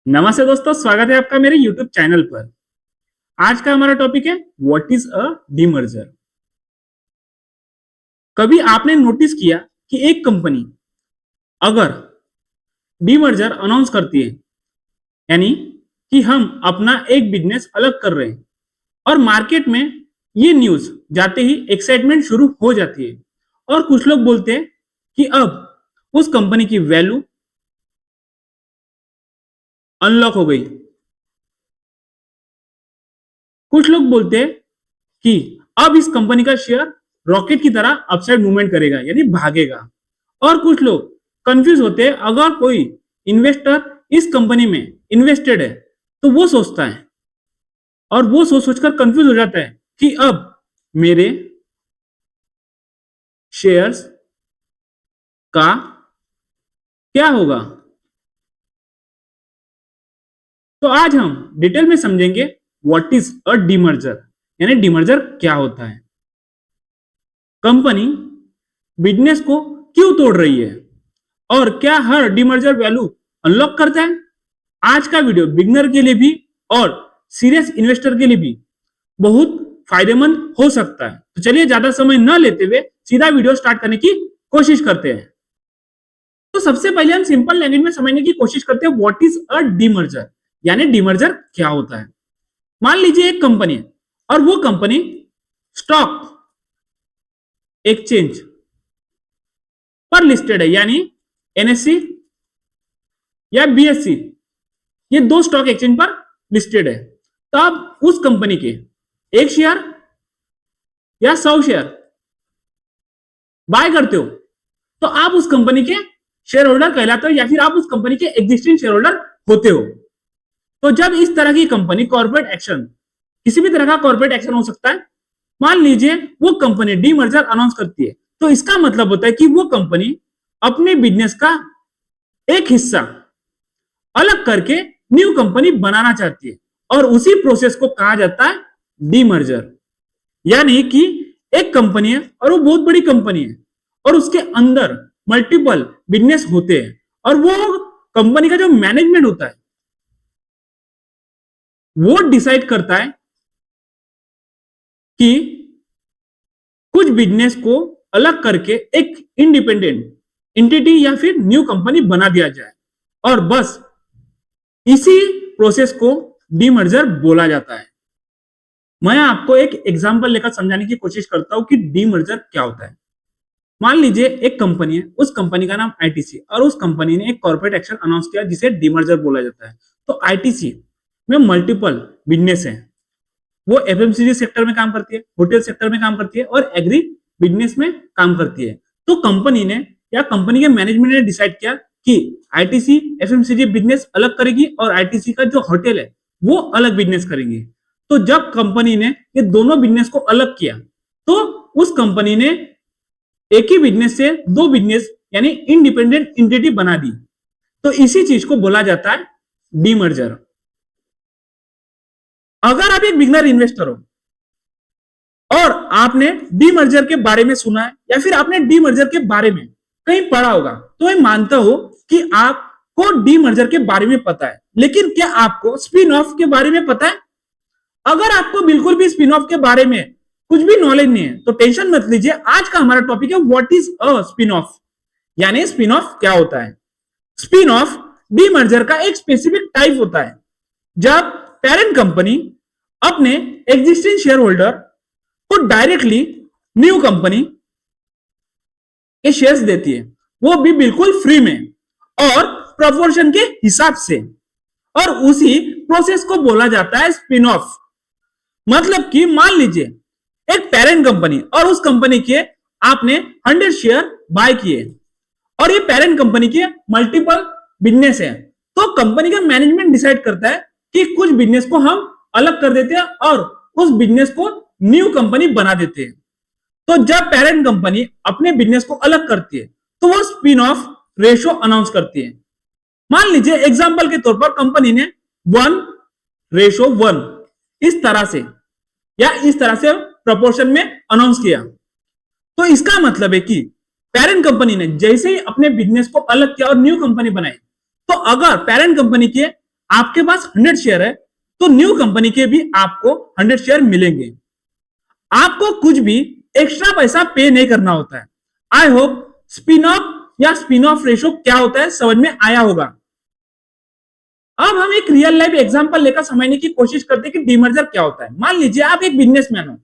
नमस्ते दोस्तों, स्वागत है आपका मेरे YouTube चैनल पर। आज का हमारा टॉपिक है व्हाट इज अ डीमर्जर। कभी आपने नोटिस किया कि एक कंपनी अगर डीमर्जर अनाउंस करती है, यानी कि हम अपना एक बिजनेस अलग कर रहे हैं, और मार्केट में ये न्यूज जाते ही एक्साइटमेंट शुरू हो जाती है, और कुछ लोग बोलते हैं कि अब उस कंपनी की वैल्यू अनलॉक हो गई। कुछ लोग बोलते हैं कि अब इस कंपनी का शेयर रॉकेट की तरह अपसाइड मूवमेंट करेगा, यानी भागेगा। और कुछ लोग कंफ्यूज होते हैं, अगर कोई इन्वेस्टर इस कंपनी में इन्वेस्टेड है तो वो सोचता है और वो सोचकर कंफ्यूज हो जाता है कि अब मेरे शेयर्स का क्या होगा। तो आज हम डिटेल में समझेंगे व्हाट इज अ डीमर्जर, यानी डीमर्जर क्या होता है, कंपनी बिजनेस को क्यों तोड़ रही है, और क्या हर डीमर्जर वैल्यू अनलॉक करता है। आज का वीडियो बिगनर के लिए भी और सीरियस इन्वेस्टर के लिए भी बहुत फायदेमंद हो सकता है। तो चलिए ज्यादा समय न लेते हुए सीधा वीडियो स्टार्ट करने की कोशिश करते हैं। तो सबसे पहले हम सिंपल लैंग्वेज में समझने की कोशिश करते हैं व्हाट इज अ डीमर्जर, यानी डीमर्जर क्या होता है। मान लीजिए एक कंपनी है और वो कंपनी स्टॉक एक्सचेंज पर लिस्टेड है, यानी एनएससी या बीएससी, ये दो स्टॉक एक्सचेंज पर लिस्टेड है। तो आप उस कंपनी के एक शेयर या 100 शेयर बाय करते हो तो आप उस कंपनी के शेयर होल्डर कहलाते हो, या फिर आप उस कंपनी के एग्जिस्टिंग शेयर होल्डर होते हो। तो जब इस तरह की कंपनी कॉर्पोरेट एक्शन, किसी भी तरह का कॉर्पोरेट एक्शन हो सकता है, मान लीजिए वो कंपनी डीमर्जर अनाउंस करती है, तो इसका मतलब होता है कि वो कंपनी अपने बिजनेस का एक हिस्सा अलग करके न्यू कंपनी बनाना चाहती है, और उसी प्रोसेस को कहा जाता है डीमर्जर। यानी कि एक कंपनी है और वो बहुत बड़ी कंपनी है और उसके अंदर मल्टीपल बिजनेस होते हैं, और वो कंपनी का जो मैनेजमेंट होता है वो डिसाइड करता है कि कुछ बिजनेस को अलग करके एक इंडिपेंडेंट एंटिटी या फिर न्यू कंपनी बना दिया जाए, और बस इसी प्रोसेस को डीमर्जर बोला जाता है। मैं आपको एक एग्जांपल लेकर समझाने की कोशिश करता हूं कि डीमर्जर क्या होता है। मान लीजिए एक कंपनी है, उस कंपनी का नाम आईटीसी, और उस कंपनी ने एक कॉर्पोरेट एक्शन अनाउंस किया जिसे डीमर्जर बोला जाता है। तो आईटीसी में मल्टीपल बिजनेस है, वो एफएमसीजी सेक्टर में काम करती है, होटल सेक्टर में काम करती है, और एग्री बिजनेस में काम करती है। तो कंपनी ने या कंपनी के मैनेजमेंट ने डिसाइड किया कि आईटीसी एफएमसीजी बिजनेस अलग करेगी और आईटीसी का जो होटल है वो अलग बिजनेस करेंगे। तो जब कंपनी ने ये दोनों बिजनेस को अलग किया तो उस कंपनी ने एक ही बिजनेस से दो बिजनेस यानी इंडिपेंडेंट एंटिटी बना दी। तो इसी चीज को बोला जाता है डीमर्जर। अगर आप एक बिगनर इन्वेस्टर हो और आपने डीमर्जर के बारे में सुना है या फिर आपने डीमर्जर के बारे में कहीं पढ़ा होगा, तो मैं मानता हूं कि आपको डीमर्जर के बारे में पता है। लेकिन क्या आपको स्पिन ऑफ के बारे में पता है? अगर आपको बिल्कुल भी स्पिन ऑफ के बारे में कुछ भी नॉलेज नहीं है तो टेंशन मत लीजिए। आज का हमारा टॉपिक है what is a spin off, यानी स्पिन ऑफ क्या होता है। स्पिन ऑफ डीमर्जर का एक स्पेसिफिक टाइप होता है जब पेरेंट कंपनी अपने एग्जिस्टिंग शेयर होल्डर को डायरेक्टली न्यू कंपनी के शेयर्स देती है, वो भी बिल्कुल फ्री में और प्रोपोर्शन के हिसाब से, और उसी प्रोसेस को बोला जाता है स्पिन ऑफ। मतलब कि मान लीजिए एक पेरेंट कंपनी और उस कंपनी के आपने 100 शेयर बाय किए, और ये पेरेंट कंपनी के मल्टीपल बिजनेस है। तो कंपनी का मैनेजमेंट डिसाइड करता है कि कुछ बिजनेस को हम अलग कर देते हैं और उस बिजनेस को न्यू कंपनी बना देते हैं। तो जब पेरेंट कंपनी अपने बिजनेस को अलग करती है तो वो स्पिन ऑफ रेशो अनाउंस करती है। मान लीजिए एग्जांपल के तौर पर कंपनी ने 1:1 इस तरह से या इस तरह से प्रोपोर्शन में अनाउंस किया। तो इसका मतलब है कि पेरेंट कंपनी ने जैसे ही अपने बिजनेस को अलग किया और न्यू कंपनी बनाई, तो अगर पेरेंट कंपनी के आपके पास 100 शेयर है तो न्यू कंपनी के भी आपको 100 शेयर मिलेंगे। आपको कुछ भी एक्स्ट्रा पैसा पे नहीं करना होता है। आई होप स्पिन ऑफ या स्पिन ऑफ रेशो क्या होता है समझ में आया होगा। अब हम एक रियल लाइफ एग्जांपल लेकर समझने की कोशिश करते हैं कि डीमर्जर क्या होता है। मान लीजिए आप एक बिजनेसमैन हो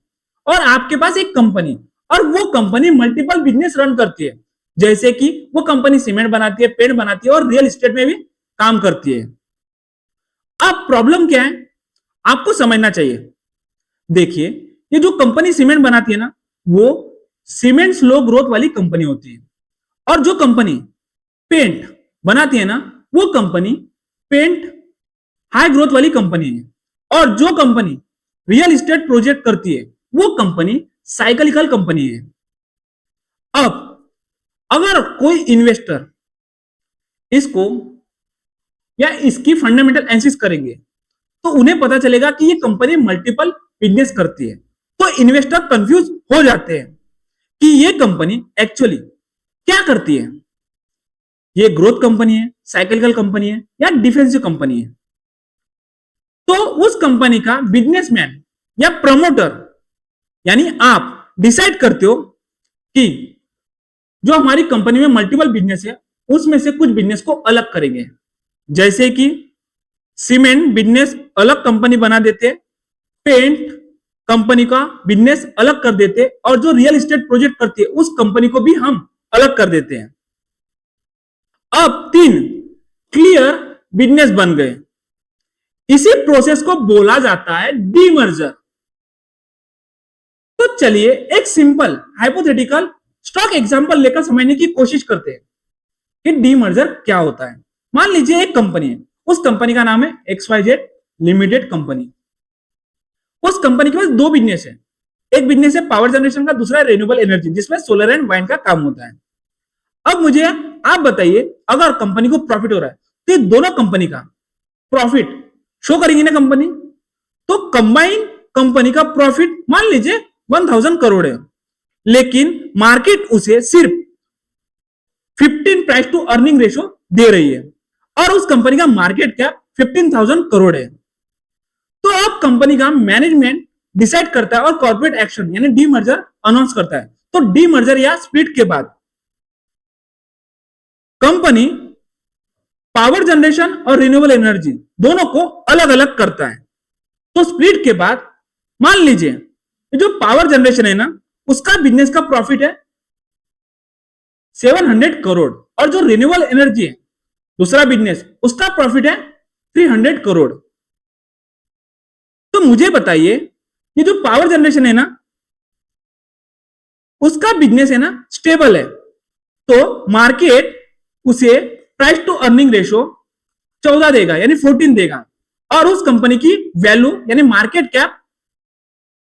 और आपके पास एक कंपनी, और वो कंपनी मल्टीपल बिजनेस रन करती है, जैसे कि वो कंपनी सीमेंट बनाती है, पेंट बनाती है और रियल एस्टेट में भी काम करती है। अब प्रॉब्लम क्या है आपको समझना चाहिए। देखिए, ये जो कंपनी सीमेंट बनाती है ना, वो सीमेंट स्लो ग्रोथ वाली कंपनी होती है, और जो कंपनी पेंट बनाती है ना, वो कंपनी पेंट हाई ग्रोथ वाली कंपनी है, और जो कंपनी रियल एस्टेट प्रोजेक्ट करती है वो कंपनी साइक्लिकल कंपनी है। अब अगर कोई इन्वेस्टर इसको या इसकी फंडामेंटल एनालिसिस करेंगे तो उन्हें पता चलेगा कि ये कंपनी मल्टीपल बिजनेस करती है। तो इन्वेस्टर कंफ्यूज हो जाते हैं कि ये कंपनी एक्चुअली क्या करती है, ये ग्रोथ कंपनी है, साइक्लिकल कंपनी है या डिफेंसिव कंपनी है। तो उस कंपनी का बिजनेसमैन या प्रमोटर यानी आप डिसाइड करते हो कि जो हमारी कंपनी में मल्टीपल बिजनेस है उसमें से कुछ बिजनेस को अलग करेंगे, जैसे कि सीमेंट बिजनेस अलग कंपनी बना देते, पेंट कंपनी का बिजनेस अलग कर देते, और जो रियल एस्टेट प्रोजेक्ट करती है उस कंपनी को भी हम अलग कर देते हैं। अब 3 क्लियर बिजनेस बन गए। इसी प्रोसेस को बोला जाता है डीमर्जर। तो चलिए एक सिंपल हाइपोथेटिकल स्टॉक एग्जांपल लेकर समझने की कोशिश करते हैं कि डीमर्जर क्या होता है। मान लीजिए एक कंपनी है, उस कंपनी का नाम है XYZ लिमिटेड कंपनी। उस कंपनी के पास 2 बिजनेस है, एक बिजनेस है पावर जनरेशन का, दूसरा रिन्यूएबल एनर्जी जिसमें सोलर एंड वाइंड का काम होता है। अब मुझे आप बताइए, अगर कंपनी को प्रॉफिट हो रहा है तो दोनों कंपनी का प्रॉफिट शो करेंगी ना कंपनी, तो कंबाइन कंपनी का प्रॉफिट मान लीजिए 1000 करोड़ है, लेकिन मार्केट उसे सिर्फ 15 प्राइस टू अर्निंग रेशो दे रही है और उस कंपनी का मार्केट कैप 15,000 करोड़ है। तो अब कंपनी का मैनेजमेंट डिसाइड करता है और कॉर्पोरेट एक्शन यानी डीमर्जर अनाउंस करता है। तो डीमर्जर या स्प्लिट के बाद कंपनी पावर जनरेशन और रिन्यूएबल एनर्जी दोनों को अलग अलग करता है। तो स्प्लिट के बाद मान लीजिए जो पावर जनरेशन है ना, उसका बिजनेस का प्रॉफिट है 700 करोड़, और जो रिन्यूएबल एनर्जी है दूसरा बिजनेस, उसका प्रॉफिट है 300 करोड़। तो मुझे बताइए, ये जो पावर जनरेशन है ना, उसका बिजनेस है ना स्टेबल है, तो मार्केट उसे प्राइस टू अर्निंग रेशो 14 देगा यानी 14 देगा, और उस कंपनी की वैल्यू यानी मार्केट कैप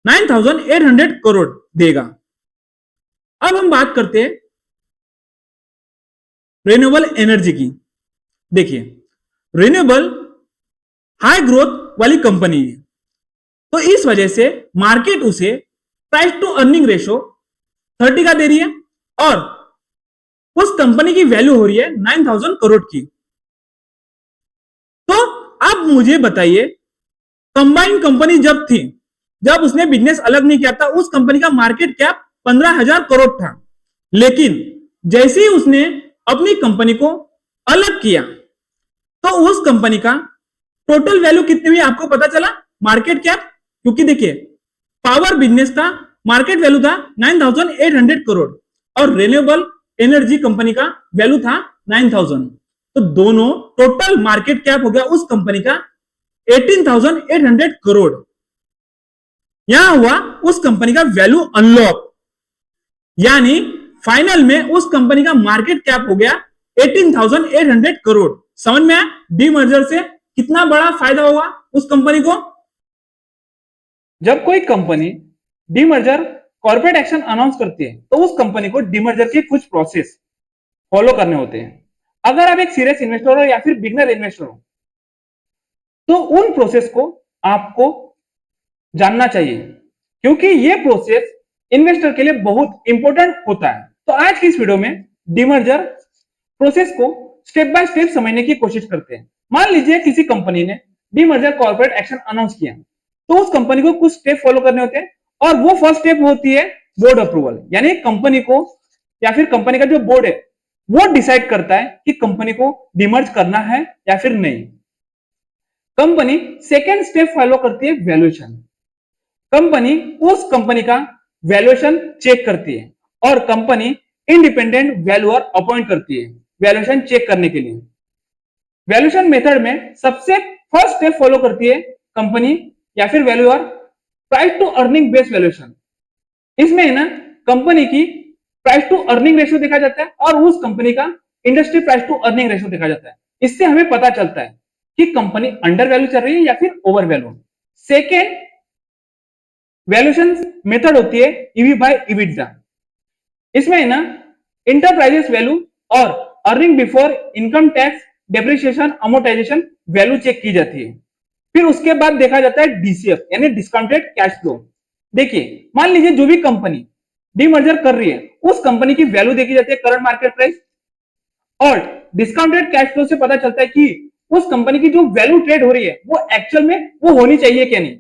9,800 करोड़ देगा। अब हम बात करते हैं रिन्यूएबल एनर्जी की। देखिए, रिन्यूएबल हाई ग्रोथ वाली कंपनी है, तो इस वजह से मार्केट उसे प्राइस टू अर्निंग रेशो 30 का दे रही है और उस कंपनी की वैल्यू हो रही है 9,000 करोड़ की। तो अब मुझे बताइए, कंबाइन कंपनी जब थी, जब उसने बिजनेस अलग नहीं किया था, उस कंपनी का मार्केट कैप 15,000 करोड़ था, लेकिन जैसे ही उसने अपनी कंपनी को अलग किया तो उस कंपनी का टोटल वैल्यू कितनी हुई आपको पता चला, मार्केट कैप, क्योंकि देखिए पावर बिजनेस का मार्केट वैल्यू था 9,800 करोड़ और रिन्यूएबल एनर्जी कंपनी का वैल्यू था 9,000, तो दोनों टोटल मार्केट कैप हो गया उस कंपनी का 18,800 करोड़। यहां हुआ उस कंपनी का वैल्यू अनलॉक, यानी फाइनल में उस कंपनी का मार्केट कैप हो गया 18,800 करोड़। समझ में आया डीमर्जर से कितना बड़ा फायदा होगा उस कंपनी को। जब कोई company demerger corporate action announce करती है तो उस कंपनी को डीमर्जर के कुछ प्रोसेस फॉलो करने होते हैं। अगर आप एक सीरियस इन्वेस्टर हो या फिर बिगनर इन्वेस्टर हो तो उन प्रोसेस को आपको जानना चाहिए, क्योंकि ये प्रोसेस इन्वेस्टर के लिए बहुत इंपॉर्टेंट होता है। तो आज की इस वीडियो में डीमर्जर प्रोसेस को स्टेप बाय स्टेप समझने की कोशिश करते हैं। मान लीजिए किसी कंपनी ने डीमर्जर कॉर्पोरेट एक्शन अनाउंस किया, तो उस कंपनी को कुछ स्टेप फॉलो करने होते हैं और वो फर्स्ट स्टेप होती है बोर्ड अप्रूवल। यानी कंपनी को या फिर कंपनी का जो बोर्ड है वो डिसाइड करता है कि कंपनी को डीमर्ज करना है या फिर नहीं। कंपनी सेकेंड स्टेप फॉलो करती है वैल्यूएशन। कंपनी उस कंपनी का वैल्यूएशन चेक करती है और कंपनी इंडिपेंडेंट वैल्यूअर अपॉइंट करती है वैल्यूएशन चेक करने के लिए। वैल्यूएशन मेथड में सबसे फर्स्ट स्टेप फॉलो करती है कंपनी या फिर valuer price to earning based valuation. इसमें ना कंपनी की प्राइस टू अर्निंग रेशियो देखा जाता है और उस कंपनी का industry price to earning ratio देखा जाता है। इससे हमें पता चलता है कि कंपनी अंडर वैल्यू चल रही है या फिर over value. Second valuation method होती है ईवी बाय इबिटडा। इसमें ना इंटरप्राइजेस वैल्यू और earning before income tax depreciation amortisation value check की जाती है। फिर उसके बाद देखा जाता है डीसीएफ यानी डिस्काउंटेड कैश फ्लो। देखिए मान लीजिए जो भी कंपनी डीमर्जर कर रही है उस कंपनी की वैल्यू देखी जाती है करंट मार्केट प्राइस, और डिस्काउंटेड कैश फ्लो से पता चलता है कि उस कंपनी की जो वैल्यू ट्रेड हो रही है वो एक्चुअल में वो होनी चाहिए क्या नहीं।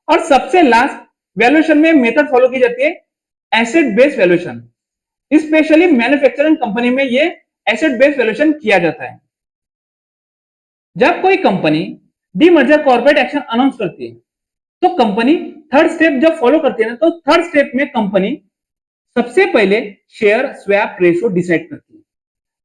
और सबसे लास्ट वैल्यूएशन में मेथड फॉलो की जाती है asset based valuation. Specially manufacturing company में ये एसेट बेस्ड वैल्यूएशन किया जाता है। जब कोई company demerger corporate action announce करती है तो कंपनी थर्ड स्टेप जब फॉलो करती है ना, तो थर्ड स्टेप में कंपनी सबसे पहले शेयर स्वैप रेशियो डिसाइड करती है।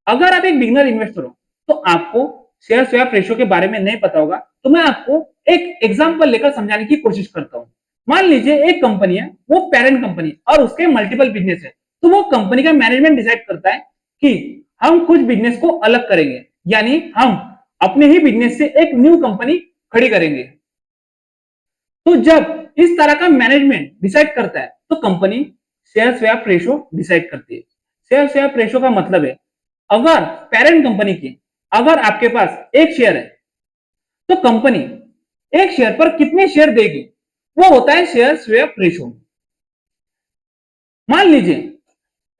अगर आप एक बिगिनर इन्वेस्टर हो तो आपको शेयर स्वैप रेशियो के बारे में नहीं पता होगा, तो मैं आपको एक एग्जांपल लेकर समझाने की कोशिश करता हूं। मान लीजिए एक कंपनी है, वो पेरेंट कंपनी और उसके मल्टीपल बिजनेस है, तो वो कंपनी का मैनेजमेंट डिसाइड करता है कि हम कुछ बिजनेस को अलग करेंगे, यानी हम अपने ही बिजनेस से एक न्यू कंपनी खड़ी करेंगे। तो जब इस तरह का मैनेजमेंट डिसाइड करता है तो company share swap ratio decide करती है। शेयर स्वैप रेशियो का मतलब है अगर पेरेंट कंपनी की अगर आपके पास एक शेयर है तो कंपनी एक शेयर पर कितने शेयर देगी, वो होता है शेयर स्वैप रेशियो। मान लीजिए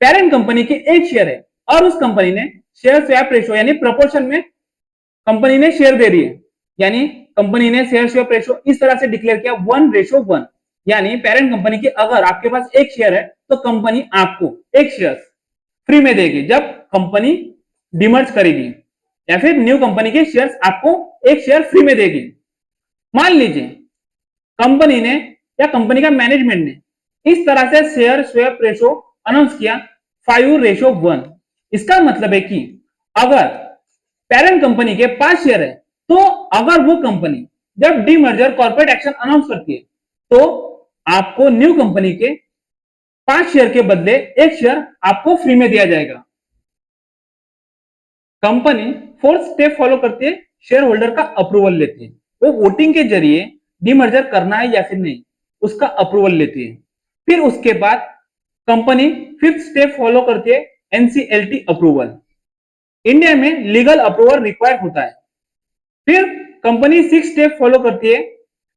पेरेंट कंपनी की एक शेयर है और उस कंपनी ने शेयर स्वैप रेशियो यानी प्रोपोर्शन में कंपनी ने शेयर दे दी है, यानी कंपनी ने शेयर स्वैप रेशियो इस तरह से डिक्लेयर किया 1:1, यानी पेरेंट कंपनी की अगर आपके पास एक शेयर है तो कंपनी आपको एक शेयर फ्री में देगी जब कंपनी डिमर्ज करेगी, या फिर न्यू कंपनी के शेयर्स आपको एक शेयर फ्री में देगी। मान लीजिए कंपनी ने या कंपनी का मैनेजमेंट ने इस तरह से शेयर स्वैप रेशियो अनाउंस किया 5:1। इसका मतलब है कि अगर पेरेंट कंपनी के 5 शेयर है तो अगर वो कंपनी जब डीमर्जर कॉर्पोरेट एक्शन अनाउंस करती है तो आपको न्यू कंपनी के 5 शेयर के बदले एक शेयर आपको फ्री में दिया जाएगा। कंपनी फोर्थ स्टेप फॉलो करती है, शेयर होल्डर का अप्रूवल लेती है। वो वोटिंग के जरिए डीमर्जर करना है या फिर नहीं उसका अप्रूवल लेती है। फिर उसके बाद कंपनी फिफ्थ स्टेप फॉलो करती है, एनसीएलटी अप्रूवल। इंडिया में लीगल अप्रूवल रिक्वायर्ड होता है। फिर कंपनी सिक्स स्टेप फॉलो करती है,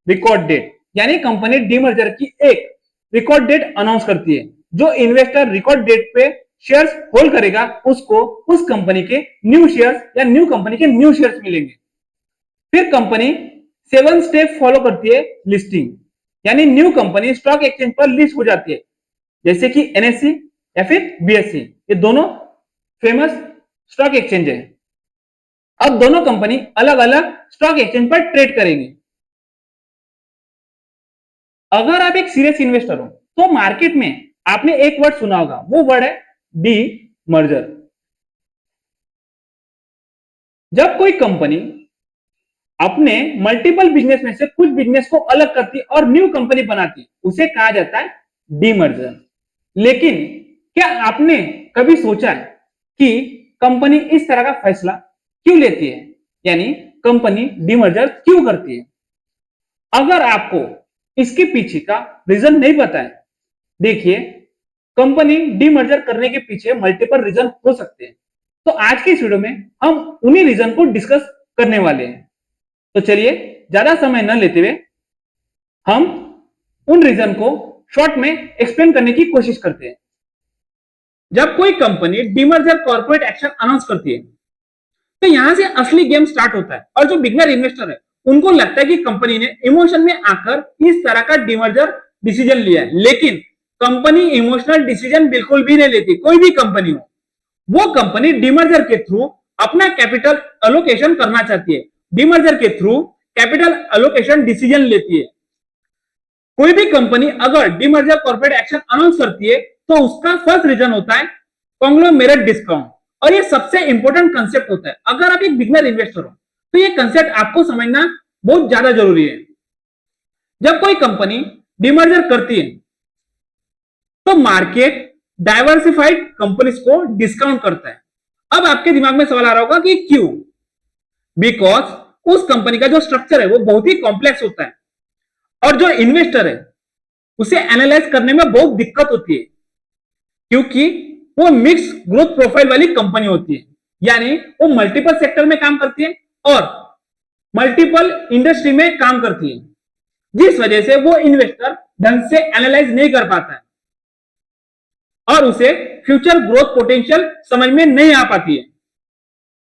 रिकॉर्ड डेट, यानी कंपनी डीमर्जर की एक रिकॉर्ड डेट अनाउंस करती है। जो इन्वेस्टर रिकॉर्ड डेट पे शेयर्स होल्ड करेगा उसको उस कंपनी के न्यू शेयर्स या न्यू कंपनी के न्यू शेयर्स मिलेंगे। फिर कंपनी 7 स्टेप फॉलो करती है, लिस्टिंग, यानी न्यू कंपनी स्टॉक एक्सचेंज पर लिस्ट हो जाती है, जैसे कि एनएससी या फिर बीएससी, ये दोनों फेमस स्टॉक एक्सचेंज है। अब दोनों कंपनी अलग अलग स्टॉक एक्सचेंज पर ट्रेड करेंगे। अगर आप एक सीरियस इन्वेस्टर हो तो मार्केट में आपने एक वर्ड सुना होगा, वो वर्ड है डी मर्जर। जब कोई कंपनी अपने मल्टीपल बिजनेस में से कुछ बिजनेस को अलग करती और न्यू कंपनी बनाती उसे कहा जाता है डीमर्जर। लेकिन क्या आपने कभी सोचा है कि कंपनी इस तरह का फैसला क्यों लेती है, यानी कंपनी डीमर्जर क्यों करती है? अगर आपको इसके पीछे का रीजन नहीं पता है, देखिए कंपनी डीमर्जर करने के पीछे मल्टीपल रीजन हो सकते हैं। तो आज की इस वीडियो में हम उन्हीं रीजन को डिस्कस करने वाले हैं। तो चलिए ज्यादा समय न लेते हुए हम उन रीजन को शॉर्ट में एक्सप्लेन करने की कोशिश करते हैं। जब कोई company demerger corporate action announce करती है तो यहां से असली गेम स्टार्ट होता है और जो बिगनर इन्वेस्टर है उनको लगता है कि कंपनी ने इमोशन में आकर इस तरह का डिमर्जर डिसीजन लिया है, लेकिन कंपनी इमोशनल डिसीजन बिल्कुल भी नहीं लेती। कोई भी कंपनी हो, वो कंपनी डिमर्जर के थ्रू अपना कैपिटल अलोकेशन करना चाहती है, डिमर्जर के थ्रू कैपिटल अलोकेशन डिसीजन लेती है। कोई भी कंपनी अगर डिमर्जर कॉर्पोरेट एक्शन अनाउंस करती है तो उसका फर्स्ट रीजन होता है कॉन्ग्लोमेरेट डिस्काउंट, और ये सबसे इंपॉर्टेंट कंसेप्ट होता है। अगर आप एक बिगनर इन्वेस्टर हो तो ये कंसेप्ट आपको समझना बहुत ज्यादा जरूरी है। जब कोई कंपनी डिमर्जर करती है तो मार्केट डाइवर्सिफाइड कंपनीज को डिस्काउंट करता है। अब आपके दिमाग में सवाल आ रहा होगा कि क्यों? बिकॉज उस कंपनी का जो स्ट्रक्चर है वो बहुत ही कॉम्प्लेक्स होता है और जो इन्वेस्टर है उसे एनालाइज करने में बहुत दिक्कत होती है, क्योंकि वो मिक्स ग्रोथ प्रोफाइल वाली कंपनी होती है, यानी वो मल्टीपल सेक्टर में काम करती है और मल्टीपल इंडस्ट्री में काम करती है, जिस वजह से वो इन्वेस्टर ढंग से एनालाइज नहीं कर पाता है और उसे फ्यूचर ग्रोथ पोटेंशियल समझ में नहीं आ पाती है।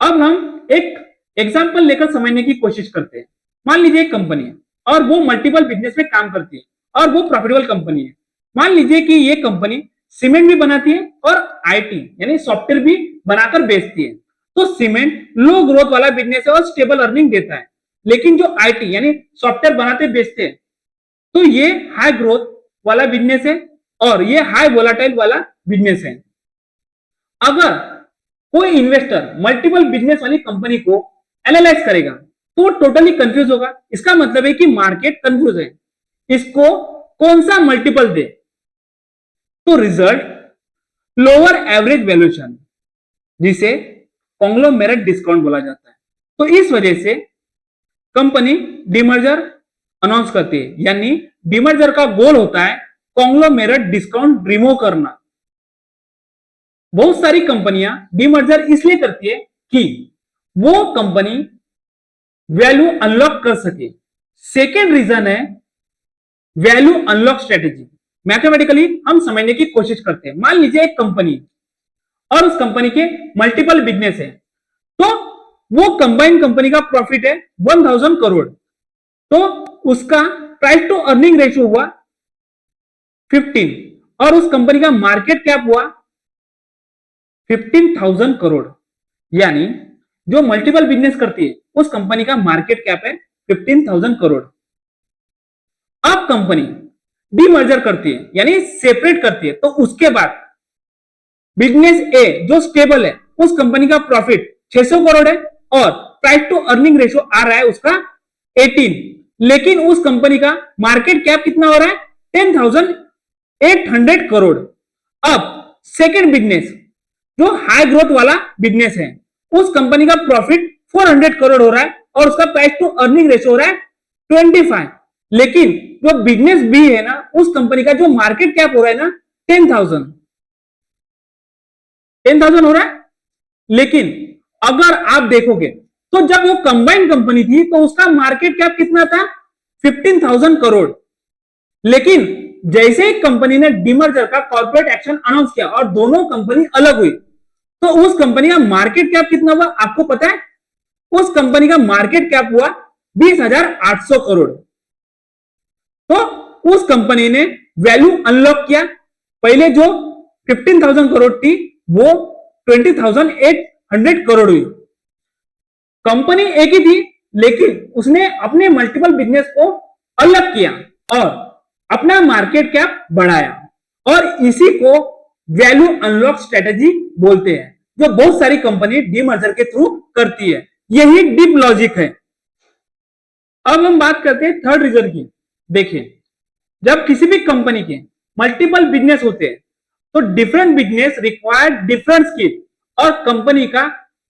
अब हम एक एग्जांपल लेकर समझने की कोशिश करते हैं। मान लीजिए एक कंपनी है और वो मल्टीपल बिजनेस में काम करती है और वो प्रॉफिटेबल कंपनी है। मान लीजिए कि ये कंपनी सीमेंट भी बनाती है और आईटी यानी सॉफ्टवेयर भी बनाकर बेचती है। तो सीमेंट लो ग्रोथ वाला बिजनेस है और स्टेबल अर्निंग देता है, लेकिन जो आईटी यानी सॉफ्टवेयर बनाते बेचते हैं तो ये हाई ग्रोथ वाला बिजनेस है और ये हाई वोलाटाइल वाला बिजनेस है। अगर कोई इन्वेस्टर मल्टीपल बिजनेस वाली कंपनी को एनालाइज करेगा तो टोटली कंफ्यूज होगा। इसका मतलब है कि मार्केट कंफ्यूज है, इसको कौन सा मल्टीपल दे? तो रिजल्ट लोअर एवरेज वैल्यूएशन, जिसे कॉन्ग्लोमेरेट डिस्काउंट बोला जाता है। तो इस वजह से कंपनी डिमर्जर अनाउंस करती है, यानी डिमर्जर का गोल होता है कॉन्ग्लोमेरेट डिस्काउंट रिमूव करना। बहुत सारी कंपनियां डिमर्जर इसलिए करती है कि वो कंपनी वैल्यू अनलॉक कर सके। सेकेंड रीजन है वैल्यू अनलॉक स्ट्रेटेजी। मैथमेटिकली हम समझने की कोशिश करते हैं। मान लीजिए एक कंपनी और उस कंपनी के मल्टीपल बिजनेस है, तो वो कंबाइंड कंपनी का प्रॉफिट है 1000 करोड़, तो उसका प्राइस टू अर्निंग रेशियो हुआ 15 और उस कंपनी का मार्केट कैप हुआ 15,000 करोड़। यानी जो मल्टीपल बिजनेस करती है उस कंपनी का मार्केट कैप है 15,000 करोड़। अब कंपनी डीमर्जर करती है यानी सेपरेट करती है, तो उसके बाद बिजनेस ए जो स्टेबल है उस कंपनी का प्रॉफिट 600 करोड़ है और प्राइस टू अर्निंग रेशियो आ रहा है उसका 18, लेकिन उस कंपनी का मार्केट कैप कितना हो रहा है 10,800 करोड़। अब सेकेंड बिजनेस जो हाई ग्रोथ वाला बिजनेस है उस कंपनी का प्रॉफिट 400 करोड़ हो रहा है और उसका प्राइस टू अर्निंग रेशियो हो रहा है 25, लेकिन जो बिजनेस बी है ना उस कंपनी का जो मार्केट कैप हो रहा है ना 10,000 हो रहा है। लेकिन अगर आप देखोगे तो जब वो कंबाइंड कंपनी थी तो उसका मार्केट कैप कितना था 15,000 करोड़, लेकिन जैसे ही कंपनी ने डीमर्जर का कॉर्पोरेट एक्शन अनाउंस किया और दोनों कंपनी अलग हुई तो उस कंपनी का मार्केट कैप कितना हुआ आपको पता है? उस कंपनी का मार्केट कैप हुआ 20,800 करोड़। तो उस कंपनी ने वैल्यू अनलॉक किया। पहले जो 15,000 करोड़ थी वो 20,800 करोड़ हुई। कंपनी एक ही थी लेकिन उसने अपने मल्टीपल बिजनेस को अलग किया और अपना मार्केट कैप बढ़ाया, और इसी को वैल्यू अनलॉक स्ट्रेटेजी बोलते हैं, जो बहुत सारी कंपनी डीमर्जर के थ्रू करती है। यही डीप लॉजिक है। अब हम बात करते हैं थर्ड रीजन की। देखिए, जब किसी भी कंपनी के मल्टीपल बिजनेस होते हैं तो different business require different skill, और कंपनी का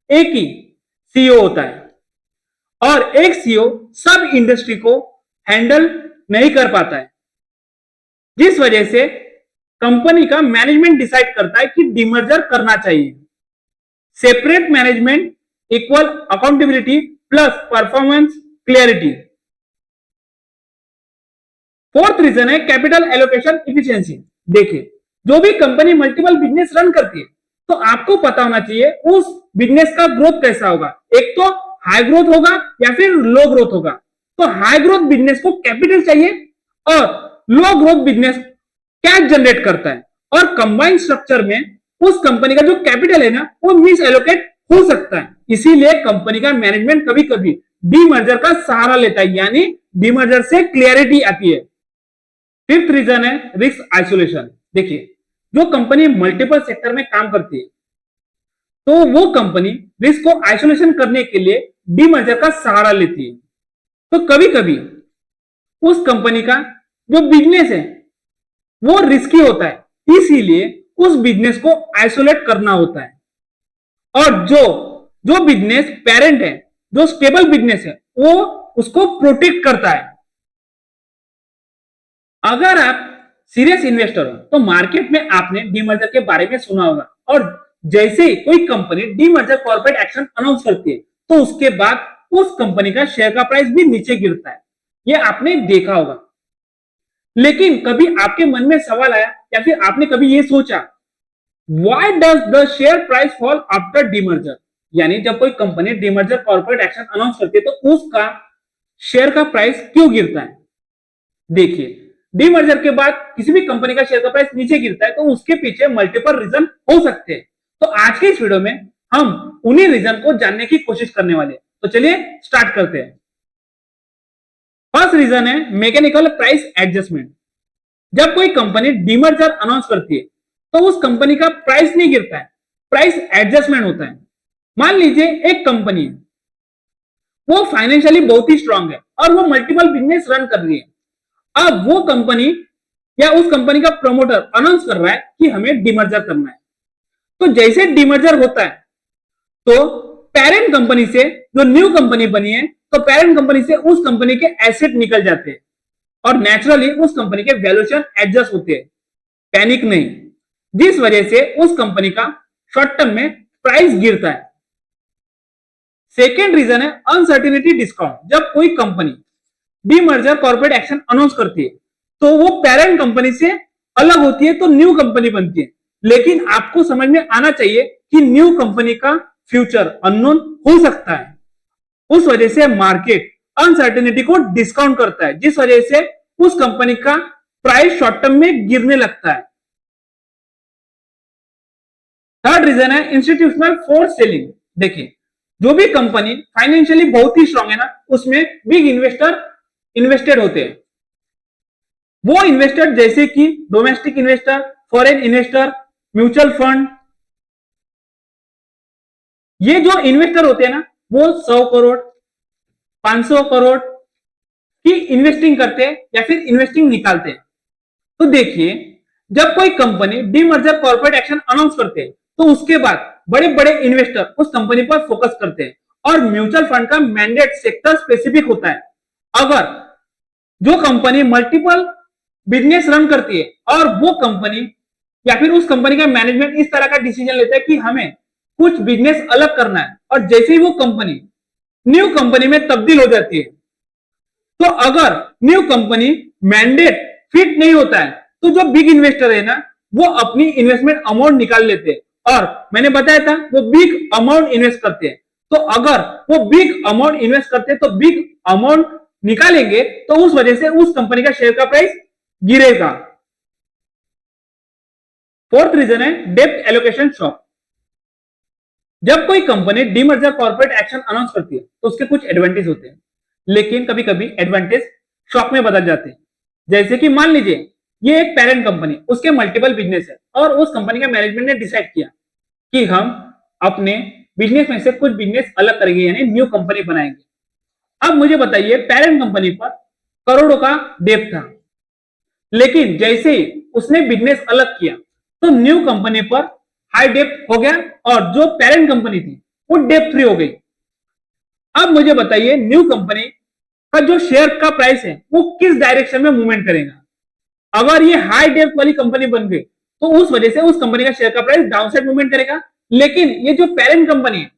एक ही सीईओ होता है और एक सीईओ सब इंडस्ट्री को हैंडल नहीं कर पाता है, जिस वजह से कंपनी का मैनेजमेंट डिसाइड करता है कि डीमर्जर करना चाहिए। Separate management equal accountability plus performance clarity. Fourth reason है कैपिटल एलोकेशन इफिशिएंसी। देखिए, जो भी कंपनी मल्टीपल बिजनेस रन करती है तो आपको पता होना चाहिए उस बिजनेस का ग्रोथ कैसा होगा। एक तो हाई ग्रोथ होगा या फिर लो ग्रोथ होगा। तो हाई ग्रोथ बिजनेस को कैपिटल चाहिए और लो ग्रोथ बिजनेस कैश जनरेट करता है, और कंबाइंड स्ट्रक्चर में उस कंपनी का जो कैपिटल है ना वो मिस एलोकेट हो सकता है। इसीलिए कंपनी का मैनेजमेंट कभी कभी डीमर्जर का सहारा लेता है, यानी डीमर्जर से क्लियरिटी आती है। फिफ्थ रीजन है रिस्क आइसोलेशन। देखिए, जो कंपनी मल्टीपल सेक्टर में काम करती है तो वो कंपनी रिस्क को आइसोलेशन करने के लिए डीमर्जर का सहारा लेती है। तो कभी कभी उस कंपनी का जो बिजनेस है वो रिस्की होता है, इसीलिए उस बिजनेस को आइसोलेट करना होता है। और जो जो बिजनेस पेरेंट है, जो स्टेबल बिजनेस है, वो उसको प्रोटेक्ट करता है। अगर आप सीरियस इन्वेस्टर हो तो मार्केट में आपने डीमर्जर के बारे में सुना होगा, और जैसे ही कोई company demerger corporate action announce करती है तो उसके बाद उस कंपनी का शेयर का प्राइस भी नीचे गिरता है। यह आपने देखा होगा। लेकिन कभी आपके मन में सवाल आया या फिर आपने कभी यह सोचा, why does the share price fall after demerger? यानी जब कोई company demerger corporate action announce करती है तो उसका शेयर का प्राइस क्यों गिरता है? देखिए, डीमर्जर के बाद किसी भी कंपनी का शेयर का प्राइस नीचे गिरता है तो उसके पीछे मल्टीपल रीजन हो सकते हैं। तो आज के इस वीडियो में हम उन्हीं रीजन को जानने की कोशिश करने वाले हैं। तो चलिए स्टार्ट करते हैं। फर्स्ट रीजन है मैकेनिकल प्राइस एडजस्टमेंट। जब कोई कंपनी डीमर्जर अनाउंस करती है तो उस कंपनी का प्राइस नहीं गिरता है, प्राइस एडजस्टमेंट होता है। मान लीजिए एक कंपनी है, वो फाइनेंशियली बहुत ही स्ट्रांग है और वो मल्टीपल बिजनेस रन कर रही है। अब वो कंपनी या उस कंपनी का प्रमोटर अनाउंस कर रहा है कि हमें डीमर्जर करना है। तो जैसे डीमर्जर होता है तो पेरेंट कंपनी से जो न्यू कंपनी बनी है, तो पेरेंट कंपनी से उस कंपनी के एसेट निकल जाते हैं और नेचुरली उस कंपनी के वैल्यूएशन एडजस्ट होते हैं, पैनिक नहीं, जिस वजह से उस कंपनी का शॉर्ट टर्म में प्राइस गिरता है। सेकेंड रीजन है अनसर्टिनिटी डिस्काउंट। जब कोई company demerger corporate action announce करती है तो वो पेरेंट कंपनी से अलग होती है तो न्यू कंपनी बनती है। लेकिन आपको समझ में आना चाहिए कि न्यू कंपनी का फ्यूचर अननोन हो सकता है। उस वजह से मार्केट अनसर्टेनिटी को डिस्काउंट करता है, जिस वजह से उस कंपनी का प्राइस शॉर्ट टर्म में गिरने लगता है। थर्ड रीजन है इंस्टीट्यूशनल फोर्स सेलिंग। देखिए, जो भी कंपनी फाइनेंशियली बहुत ही स्ट्रांग है ना, उसमें बिग इन्वेस्टर इन्वेस्टेड होते हैं। वो इन्वेस्टर जैसे कि domestic investor, foreign investor, mutual fund, ये जो इन्वेस्टर होते हैं ना वो 100 करोड़ 500 करोड़ की इन्वेस्टिंग करते हैं या फिर इन्वेस्टिंग निकालते हैं। तो देखिए, जब कोई company demerger corporate action announce करते हैं तो उसके बाद बड़े बड़े इन्वेस्टर उस कंपनी पर फोकस करते हैं और म्यूचुअल फंड का मैंडेट सेक्टर स्पेसिफिक होता है। अगर जो कंपनी मल्टीपल बिजनेस रन करती है और वो कंपनी या फिर उस कंपनी का मैनेजमेंट इस तरह का डिसीजन लेता है कि हमें कुछ बिजनेस अलग करना है, और जैसे ही वो कंपनी न्यू कंपनी में तब्दील हो जाती है तो अगर न्यू कंपनी मैंडेट फिट नहीं होता है तो जो बिग इन्वेस्टर है ना वो अपनी इन्वेस्टमेंट अमाउंट निकाल लेते हैं, और मैंने बताया था वो बिग अमाउंट इन्वेस्ट करते हैं। तो अगर वो बिग अमाउंट इन्वेस्ट करते हैं तो बिग अमाउंट निकालेंगे तो उस वजह से उस कंपनी का शेयर का प्राइस गिरेगा। फोर्थ रीजन है डेप्थ एलोकेशन शॉक। जब कोई company demerger corporate action announce करती है तो उसके कुछ एडवांटेज होते हैं, लेकिन कभी कभी एडवांटेज शॉक में बदल जाते हैं। जैसे कि मान लीजिए ये एक पेरेंट कंपनी, उसके मल्टीपल बिजनेस है और उस कंपनी का मैनेजमेंट ने डिसाइड किया कि हम अपने बिजनेस में से कुछ बिजनेस अलग करेंगे, यानी न्यू कंपनी बनाएंगे। अब मुझे बताइए, पेरेंट कंपनी पर करोड़ों का डेप था, लेकिन जैसे ही उसने बिजनेस अलग किया तो न्यू कंपनी पर हाई डेप हो गया और जो पेरेंट कंपनी थी वो डेप फ्री हो गई। अब मुझे बताइए, न्यू कंपनी का जो शेयर का प्राइस है वो किस डायरेक्शन में मूवमेंट करेगा? अगर ये हाई डेप वाली कंपनी बन गई तो उस वजह से उस कंपनी का शेयर का प्राइस डाउनसाइड मूवमेंट करेगा। लेकिन ये जो पेरेंट कंपनी है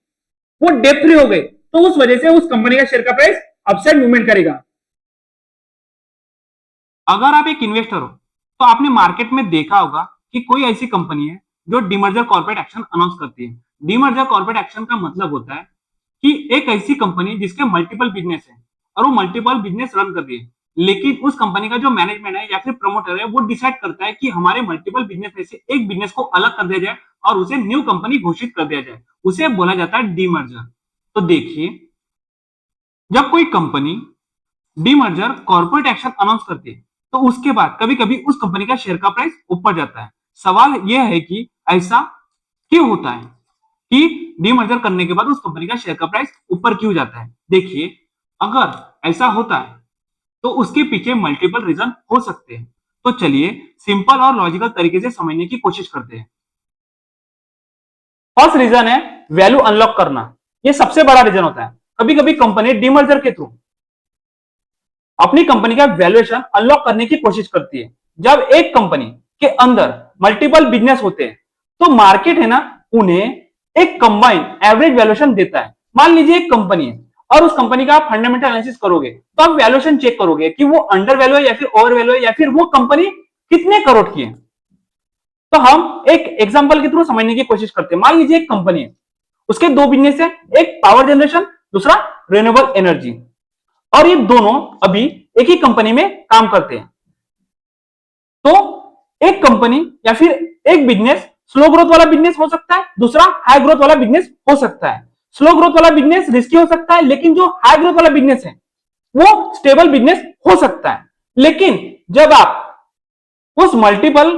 वो डेप फ्री हो गई तो उस वजह से उस कंपनी का शेयर का प्राइस अपसाइड मूवमेंट करेगा। अगर आप एक इन्वेस्टर हो तो आपने मार्केट में देखा होगा कि कोई ऐसी कंपनी है जो डीमर्जर कॉर्पोरेट एक्शन अनाउंस करती है। डीमर्जर कॉर्पोरेट एक्शन का मतलब होता है कि एक ऐसी कंपनी जिसके मल्टीपल बिजनेस है और वो मल्टीपल बिजनेस रन कर रही है, लेकिन उस कंपनी का जो मैनेजमेंट है या फिर प्रमोटर है वो डिसाइड करता है कि हमारे मल्टीपल बिजनेस में से एक बिजनेस को अलग कर दिया जाए और उसे न्यू कंपनी घोषित कर दिया जाए, उसे बोला जाता है डीमर्जर। तो देखिए, जब कोई company demerger corporate action announce करती है तो उसके बाद कभी कभी उस कंपनी का शेयर का प्राइस ऊपर जाता है। सवाल यह है कि ऐसा क्यों होता है कि डीमर्जर करने के बाद उस कंपनी का शेयर का प्राइस ऊपर क्यों जाता है। देखिए, अगर ऐसा होता है तो उसके पीछे मल्टीपल रीजन हो सकते हैं। तो चलिए सिंपल और लॉजिकल तरीके से समझने की कोशिश करते हैं। फर्स्ट रीजन है वैल्यू अनलॉक करना। यह सबसे बड़ा रीजन होता है। कभी कभी कंपनी डीमर्जर के थ्रू अपनी कंपनी का वैल्यूएशन अनलॉक करने की कोशिश करती है। जब एक कंपनी के अंदर मल्टीपल बिजनेस होते हैं तो मार्केट है ना उन्हें एक कंबाइंड एवरेज वैल्यूएशन देता है। मान लीजिए एक कंपनी है और उस कंपनी का आप फंडामेंटल एनालिसिस करोगे तो आप वैल्यूएशन चेक करोगे कि वो अंडर वैल्यू है या फिर ओवर वैल्यू है या फिर वो कंपनी कितने करोड़ की है। तो हम एक एग्जांपल के थ्रू समझने की कोशिश करते हैं। मान लीजिए एक कंपनी है, उसके दो बिजनेस है, एक पावर जनरेशन, दूसरा रिन्यूएबल एनर्जी, और ये दोनों अभी एक ही कंपनी में काम करते हैं। तो एक कंपनी या फिर एक बिजनेस स्लो ग्रोथ वाला बिजनेस हो सकता है, दूसरा हाई ग्रोथ वाला बिजनेस हो सकता है। स्लो ग्रोथ वाला बिजनेस रिस्की हो सकता है, लेकिन जो हाई ग्रोथ वाला बिजनेस है वो स्टेबल बिजनेस हो सकता है। लेकिन जब आप उस मल्टीपल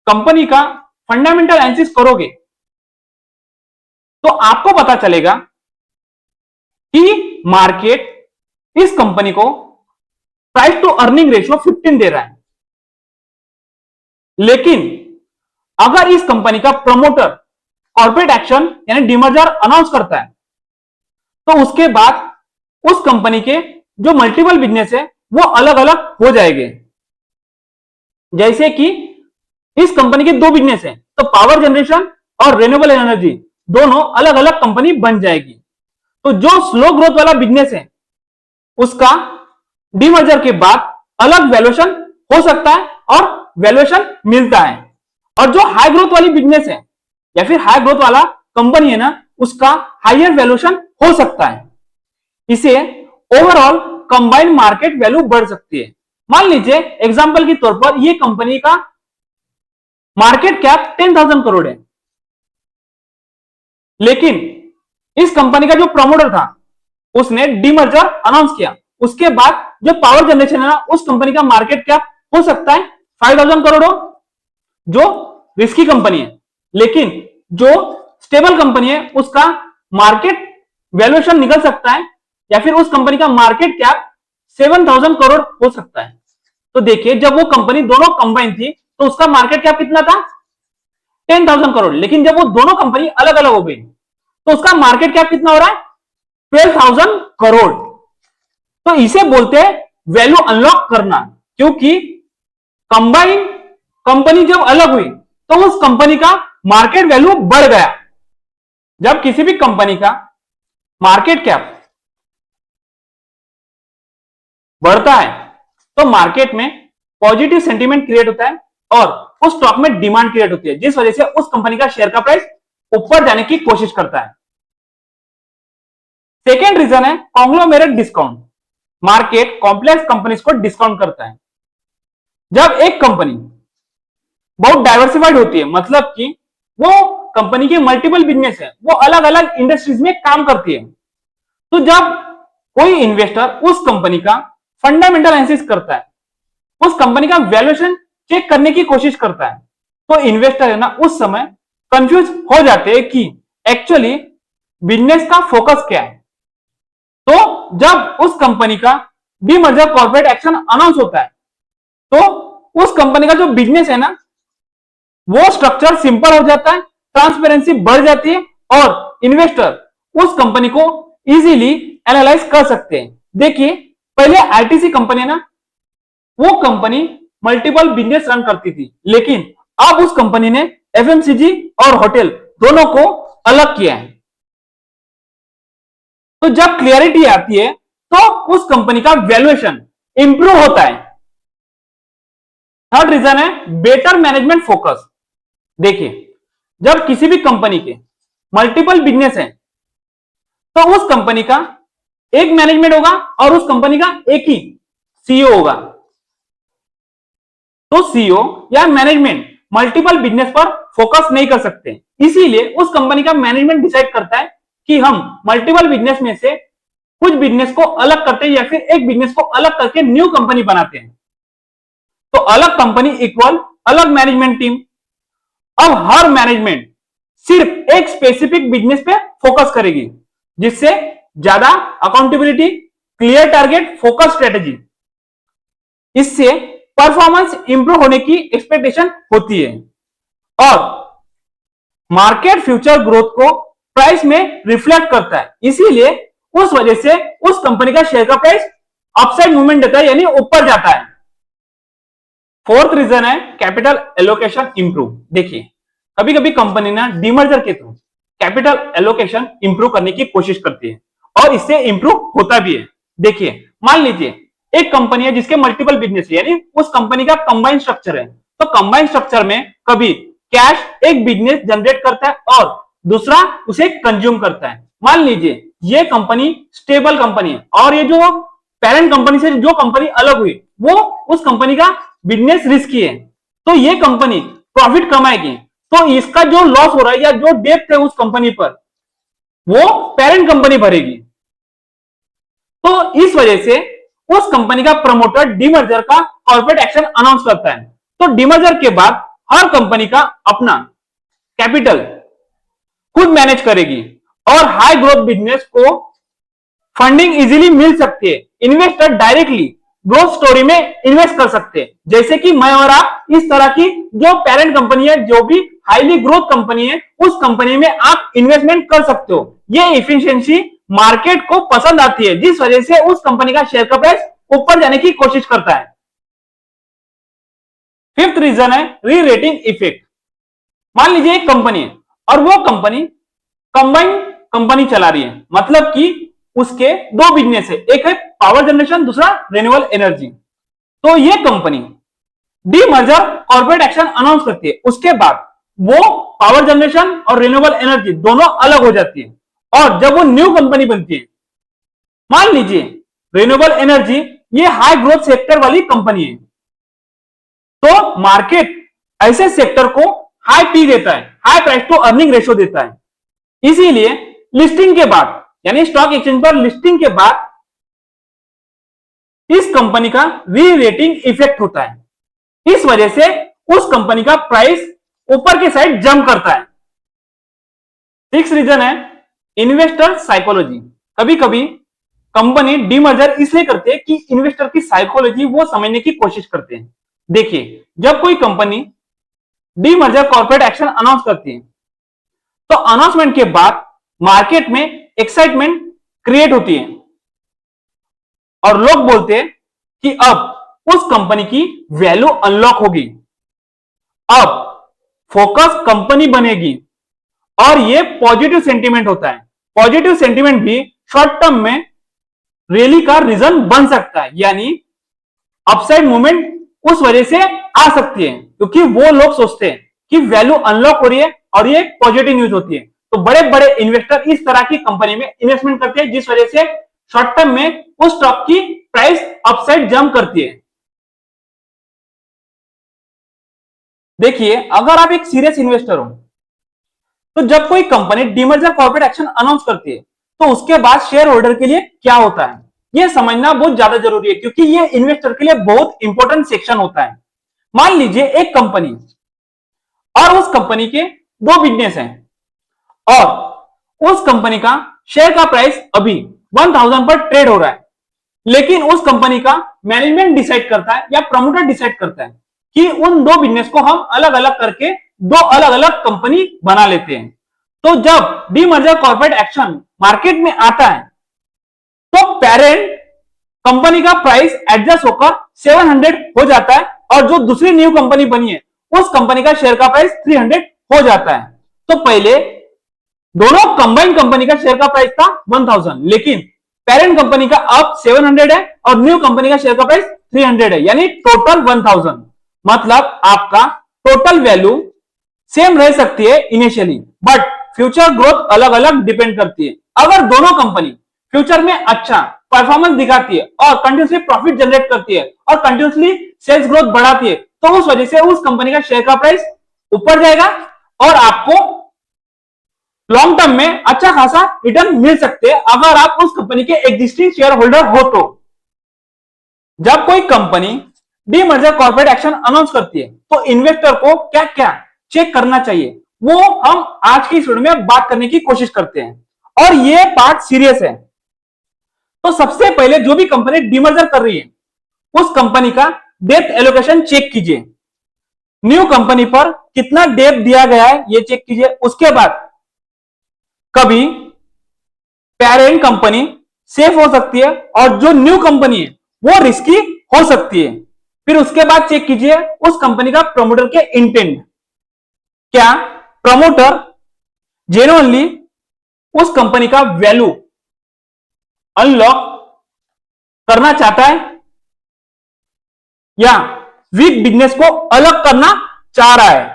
कंपनी का फंडामेंटल एनालिसिस करोगे तो आपको पता चलेगा कि मार्केट इस कंपनी को प्राइस टू अर्निंग रेशियो 15 दे रहा है, लेकिन अगर इस कंपनी का प्रमोटर कॉर्पोरेट एक्शन यानी डीमर्जर अनाउंस करता है तो उसके बाद उस कंपनी के जो मल्टीपल बिजनेस है वो अलग अलग हो जाएंगे। जैसे कि इस कंपनी के दो बिजनेस है तो पावर जनरेशन और रिन्यूएबल एनर्जी दोनों अलग अलग कंपनी बन जाएगी। तो जो स्लो ग्रोथ वाला बिजनेस है उसका डीमर्जर के बाद अलग वैल्यूएशन हो सकता है और वैल्यूएशन मिलता है, और जो हाई ग्रोथ वाली बिजनेस है या फिर हाई ग्रोथ वाला कंपनी है ना उसका हायर वैल्यूएशन हो सकता है। इसे ओवरऑल कंबाइंड मार्केट वैल्यू बढ़ सकती है। मान लीजिए एग्जांपल के तौर पर यह कंपनी का मार्केट कैप 10,000 करोड़ है, लेकिन इस कंपनी का जो प्रमोटर था उसने डीमर्जर अनाउंस किया। उसके बाद जो पावर जनरेशन है ना उस कंपनी का मार्केट कैप हो सकता है 5,000 करोड़ हो, जो रिस्की कंपनी है। लेकिन जो स्टेबल कंपनी है उसका मार्केट वैल्यूएशन निकल सकता है या फिर उस कंपनी का मार्केट कैप 7,000 करोड़ हो सकता है। तो देखिए, जब वो कंपनी दोनों कंबाइन थी तो उसका मार्केट कैप कितना था 10,000 करोड़, लेकिन जब वो दोनों कंपनी अलग अलग हो गई तो उसका मार्केट कैप कितना हो रहा है 12,000 करोड़। तो इसे बोलते हैं वैल्यू अनलॉक करना, क्योंकि कंबाइन कंपनी जब अलग हुई तो उस कंपनी का मार्केट वैल्यू बढ़ गया। जब किसी भी कंपनी का मार्केट कैप बढ़ता है तो मार्केट में पॉजिटिव सेंटीमेंट क्रिएट होता है और उस स्टॉक में डिमांड क्रिएट होती है, जिस वजह से उस कंपनी का शेयर का प्राइस ऊपर जाने की कोशिश करता है। सेकेंड रीजन है conglomerate discount. Market complex companies को डिस्काउंट करता है। जब एक कंपनी बहुत डाइवर्सिफाइड होती है, मतलब कि वो कंपनी के मल्टीपल बिजनेस है, वो अलग अलग इंडस्ट्रीज में काम करती है, तो जब कोई इन्वेस्टर उस कंपनी का फंडामेंटल एनालिसिस करता है, उस कंपनी का वैल्यूएशन चेक करने की कोशिश करता है, तो इन्वेस्टर है ना उस समय कंफ्यूज हो जाते हैं कि एक्चुअली बिजनेस का फोकस क्या है। तो जब उस कंपनी का डीमर्जर कॉर्पोरेट एक्शन अनाउंस होता है तो उस कंपनी का जो बिजनेस है ना वो स्ट्रक्चर सिंपल हो जाता है, ट्रांसपेरेंसी बढ़ जाती है और इन्वेस्टर उस कंपनी को इजीली एनालाइज कर सकते हैं। देखिए, पहले आईटीसी कंपनी ना वो कंपनी मल्टीपल बिजनेस रन करती थी, लेकिन अब उस कंपनी ने एफएमसीजी और होटल दोनों को अलग किया है। तो जब क्लियरिटी आती है तो उस कंपनी का वैल्यूएशन इंप्रूव होता है। थर्ड रीजन है बेटर मैनेजमेंट फोकस। देखिए, जब किसी भी कंपनी के मल्टीपल बिजनेस है तो उस कंपनी का एक मैनेजमेंट होगा और उस कंपनी का एक ही सीईओ होगा। तो सीईओ या मैनेजमेंट मल्टीपल बिजनेस पर फोकस नहीं कर सकते, इसीलिए उस कंपनी का मैनेजमेंट डिसाइड करता है कि हम मल्टीपल बिजनेस में से कुछ बिजनेस को अलग करते हैं या फिर एक बिजनेस को अलग करके न्यू कंपनी बनाते हैं। तो अलग कंपनी इक्वल अलग मैनेजमेंट टीम। अब हर मैनेजमेंट सिर्फ एक स्पेसिफिक बिजनेस पे फोकस करेगी, जिससे ज्यादा accountability, clear target, focus strategy, इससे परफॉर्मेंस इंप्रूव होने की एक्सपेक्टेशन होती है और मार्केट फ्यूचर ग्रोथ को प्राइस में रिफ्लेक्ट करता है। इसीलिए उस वजह से उस कंपनी का शेयर का प्राइस अपसाइड मूवमेंट देता है, यानी ऊपर जाता है। फोर्थ रीजन है कैपिटल एलोकेशन इंप्रूव। देखिए, कभी कभी कंपनी ना डीमर्जर के थ्रू कैपिटल एलोकेशन इंप्रूव करने की कोशिश करती है और इससे इंप्रूव होता भी है। देखिए, मान लीजिए एक कंपनी है जिसके मल्टीपल बिजनेस है, यानी उस कंपनी का कंबाइंड स्ट्रक्चर है। तो कंबाइंड स्ट्रक्चर में कभी कैश एक बिजनेस जनरेट करता है और दूसरा उसे कंज्यूम करता है। मान लीजिए ये कंपनी स्टेबल कंपनी है और ये जो पेरेंट कंपनी से जो कंपनी अलग हुई वो उस कंपनी का बिजनेस रिस्की है, तो ये कंपनी प्रॉफिट कमाएगी, तो इसका जो लॉस हो रहा है या जो डेब्ट है उस कंपनी पर वो पेरेंट कंपनी भरेगी। तो इस वजह से उस कंपनी का प्रमोटर डीमर्जर का कॉर्पोरेट एक्शन अनाउंस करता है। तो डीमर्जर के बाद हर कंपनी का अपना कैपिटल खुद मैनेज करेगी और हाई ग्रोथ बिजनेस को फंडिंग इजीली मिल सकती है। इन्वेस्टर डायरेक्टली ग्रोथ स्टोरी में इन्वेस्ट कर सकते हैं, जैसे कि मैं और आप इस तरह की जो पेरेंट कंपनी है, जो भी हाईली ग्रोथ कंपनी है, उस कंपनी में आप इन्वेस्टमेंट कर सकते हो। ये एफिशिएंसी मार्केट को पसंद आती है, जिस वजह से उस कंपनी का शेयर का प्राइस ऊपर जाने की कोशिश करता है। फिफ्थ रीजन है री रेटिंग इफेक्ट। मान लीजिए एक कंपनी है और वो कंपनी कंबाइंड कंपनी चला रही है, मतलब कि उसके दो बिजनेस है, एक है पावर जनरेशन, दूसरा रिन्यूएबल एनर्जी। तो ये company demerger corporate action announce करती है, उसके बाद वो पावर जनरेशन और रिन्यूएबल एनर्जी दोनों अलग हो जाती है और जब वो न्यू कंपनी बनती है, मान लीजिए रिन्यूएबल एनर्जी ये हाई ग्रोथ सेक्टर वाली कंपनी है, तो मार्केट ऐसे सेक्टर को हाई पी देता है, high price to earning ratio देता है। इसीलिए लिस्टिंग के बाद, यानी स्टॉक एक्सचेंज पर लिस्टिंग के बाद इस कंपनी का री रेटिंग इफेक्ट होता है। इस वजह से उस कंपनी का प्राइस ऊपर के साइड जंप करता है। सिक्स रीजन है इन्वेस्टर साइकोलॉजी। कभी कभी कंपनी डीमर्जर इसलिए करते हैं कि इन्वेस्टर की साइकोलॉजी वो समझने की कोशिश करते हैं। देखिए, जब कोई company demerger corporate action announce करती है तो अनाउंसमेंट के बाद मार्केट में एक्साइटमेंट क्रिएट होती है और लोग बोलते हैं कि अब उस कंपनी की वैल्यू अनलॉक होगी, अब फोकस कंपनी बनेगी और ये पॉजिटिव सेंटीमेंट होता है। पॉजिटिव सेंटीमेंट भी शॉर्ट टर्म में रैली का रीजन बन सकता है, यानी अपसाइड मूवमेंट उस वजह से आ सकती है, क्योंकि वो लोग सोचते हैं कि वैल्यू अनलॉक हो रही है और ये पॉजिटिव न्यूज होती है। तो बड़े बड़े इन्वेस्टर इस तरह की कंपनी में इन्वेस्टमेंट करते हैं, जिस वजह से शॉर्ट टर्म में उस स्टॉक की प्राइस अपसाइड जंप करती है। देखिए, अगर आप एक सीरियस इन्वेस्टर हो तो जब कोई company demerger corporate action announce करती है तो उसके बाद शेयर होल्डर के लिए क्या होता है यह समझना बहुत ज्यादा जरूरी है, क्योंकि यह इन्वेस्टर के लिए बहुत इंपॉर्टेंट सेक्शन होता है। मान लीजिए एक कंपनी और उस कंपनी के दो बिजनेस हैं और उस कंपनी का शेयर का प्राइस अभी 1000 पर ट्रेड हो रहा है, लेकिन उस कंपनी का मैनेजमेंट डिसाइड करता है या प्रमोटर डिसाइड करता है कि उन दो बिजनेस को हम अलग अलग करके दो अलग अलग कंपनी बना लेते हैं। तो जब डीमर्जर कॉर्पोरेट एक्शन मार्केट में आता है तो पेरेंट कंपनी का प्राइस एडजस्ट होकर 700 हो जाता है और जो दूसरी न्यू कंपनी बनी है उस कंपनी का शेयर का प्राइस 300 हो जाता है। तो पहले दोनों कंबाइंड कंपनी का शेयर का प्राइस था 1000, लेकिन पेरेंट कंपनी का अब 700 है और न्यू कंपनी का शेयर का प्राइस 300 है, यानी टोटल 1000। मतलब आपका टोटल वैल्यू सेम रह सकती है इनिशियली, बट फ्यूचर ग्रोथ अलग अलग डिपेंड करती है। अगर दोनों कंपनी फ्यूचर में अच्छा परफॉर्मेंस दिखाती है और कंटिन्यूसली प्रॉफिट जनरेट करती है और कंटिन्यूसली सेल्स ग्रोथ बढ़ाती है, तो उस वजह से उस कंपनी का शेयर का प्राइस ऊपर जाएगा और आपको लॉन्ग टर्म में अच्छा खासा रिटर्न मिल सकते हैं अगर आप उस कंपनी के एग्जिस्टिंग शेयर होल्डर हो तो। जब कोई company demerger corporate action announce करती है तो इन्वेस्टर को क्या क्या चेक करना चाहिए, वो हम आज की इस वीडियो में बात करने की कोशिश करते हैं और ये पार्ट सीरियस है। तो सबसे पहले जो भी कंपनी डीमर्जर कर रही है उस कंपनी का डेप्थ एलोकेशन चेक कीजिए, न्यू कंपनी पर कितना डेप्थ दिया गया है ये चेक कीजिए। उसके बाद कभी पेरेंट कंपनी सेफ हो सकती है और जो न्यू कंपनी है वो रिस्की हो सकती है। फिर उसके बाद चेक कीजिए उस कंपनी का प्रमोटर के इंटेंट, क्या प्रमोटर जेन्युइनली उस कंपनी का वैल्यू अनलॉक करना चाहता है या वीक बिजनेस को अलग करना चाह रहा है।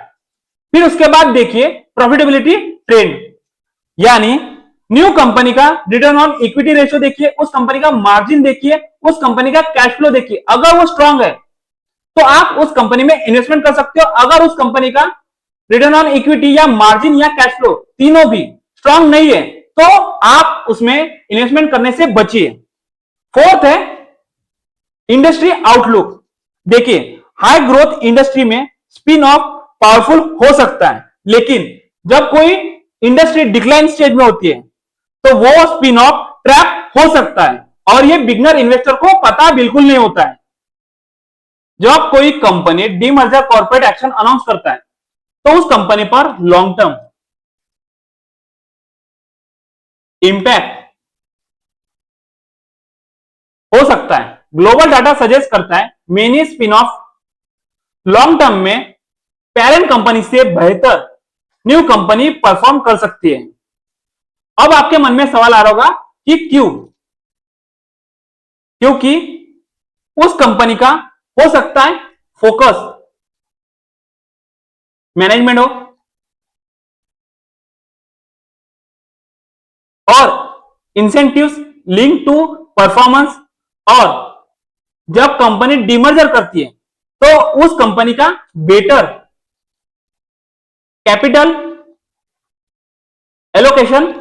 फिर उसके बाद देखिए प्रॉफिटेबिलिटी ट्रेंड, यानी न्यू कंपनी का रिटर्न ऑन इक्विटी रेशियो देखिए, उस कंपनी का मार्जिन देखिए, उस कंपनी का कैश फ्लो देखिए। अगर वो स्ट्रांग है तो आप उस कंपनी में इन्वेस्टमेंट कर सकते हो। अगर उस कंपनी का रिटर्न ऑन इक्विटी या मार्जिन या कैश फ्लो तीनों भी स्ट्रांग नहीं है तो आप उसमें इन्वेस्टमेंट करने से बचिए। फोर्थ है इंडस्ट्री आउटलुक, देखिए हाई ग्रोथ इंडस्ट्री में स्पिन ऑफ पावरफुल हो सकता है, लेकिन जब कोई इंडस्ट्री डिक्लाइन स्टेज में होती है तो वो स्पिन ऑफ ट्रैप हो सकता है और ये बिगनर इन्वेस्टर को पता बिल्कुल नहीं होता है। जब कोई company demerger corporate action announce करता है तो उस कंपनी पर लॉन्ग टर्म इंपैक्ट हो सकता है। ग्लोबल डाटा सजेस्ट करता है many spin off long term में पेरेंट कंपनी से बेहतर न्यू कंपनी परफॉर्म कर सकती है। अब आपके मन में सवाल आ रहा होगा कि क्यों? क्योंकि उस कंपनी का हो सकता है फोकस मैनेजमेंट हो और इंसेंटिव्स लिंक टू परफॉर्मेंस, और जब कंपनी डीमर्जर करती है तो उस कंपनी का बेटर कैपिटल एलोकेशन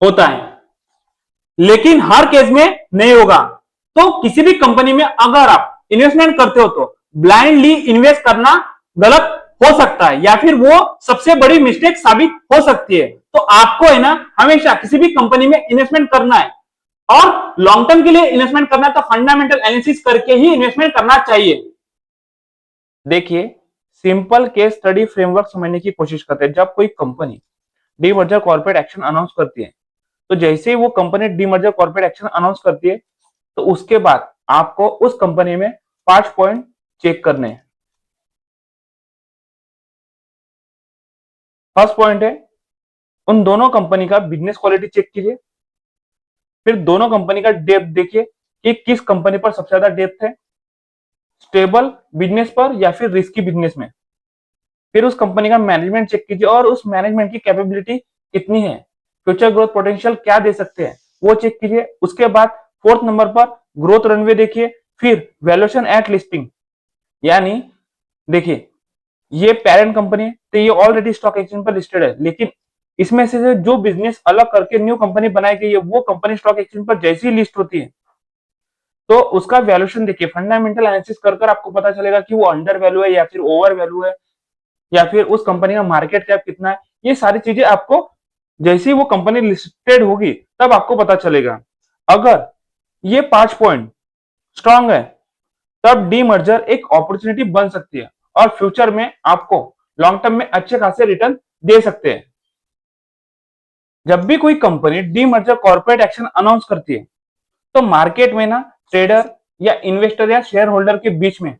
होता है, लेकिन हर केस में नहीं होगा। तो किसी भी कंपनी में अगर आप इन्वेस्टमेंट करते हो तो ब्लाइंडली इन्वेस्ट करना गलत हो सकता है या फिर वो सबसे बड़ी मिस्टेक साबित हो सकती है। तो आपको है ना हमेशा किसी भी कंपनी में इन्वेस्टमेंट करना है और लॉन्ग टर्म के लिए इन्वेस्टमेंट करना है तो फंडामेंटल एनालिसिस करके ही इन्वेस्टमेंट करना चाहिए। देखिए सिंपल केस स्टडी फ्रेमवर्क समझने की कोशिश करते हैं। जब कोई company demerger corporate action announce करती है तो जैसे ही वो company demerger corporate action announce करती है तो उसके बाद आपको उस कंपनी में 5 पॉइंट चेक करने हैं। फर्स्ट पॉइंट है उन दोनों कंपनी का बिजनेस क्वालिटी चेक कीजिए। फिर दोनों कंपनी का डेप्थ देखिए कि किस कंपनी पर सबसे ज्यादा डेप्थ है, स्टेबल बिजनेस पर या फिर रिस्की बिजनेस में। फिर उस कंपनी का मैनेजमेंट चेक कीजिए और उस मैनेजमेंट की कैपेबिलिटी कितनी है, फ्यूचर ग्रोथ पोटेंशियल क्या दे सकते हैं वो चेक कीजिए। उसके बाद फोर्थ नंबर पर ग्रोथ रनवे देखिए। फिर वैल्यूएशन एट लिस्टिंग, यानी देखिए ये पेरेंट कंपनी है तो ये ऑलरेडी स्टॉक एक्सचेंज पर लिस्टेड है, लेकिन इसमें से जो बिजनेस अलग करके न्यू कंपनी बनाई गई है वो कंपनी स्टॉक एक्सचेंज पर जैसी ही लिस्ट होती है तो उसका वैल्यूएशन देखिए। फंडामेंटल एनालिसिस कर आपको पता चलेगा कि वो अंडर वैल्यू है या फिर ओवर वैल्यू है या फिर उस कंपनी का मार्केट कैप कितना है। ये सारी चीजें आपको जैसे ही वो कंपनी लिस्टेड होगी तब आपको पता चलेगा। अगर ये 5 पॉइंट स्ट्रांग है तब डीमर्जर एक अपॉर्चुनिटी बन सकती है और फ्यूचर में आपको लॉन्ग टर्म में अच्छे खासे रिटर्न दे सकते हैं। जब भी कोई company demerger corporate action announce करती है तो मार्केट में ना ट्रेडर या इन्वेस्टर या शेयर होल्डर के बीच में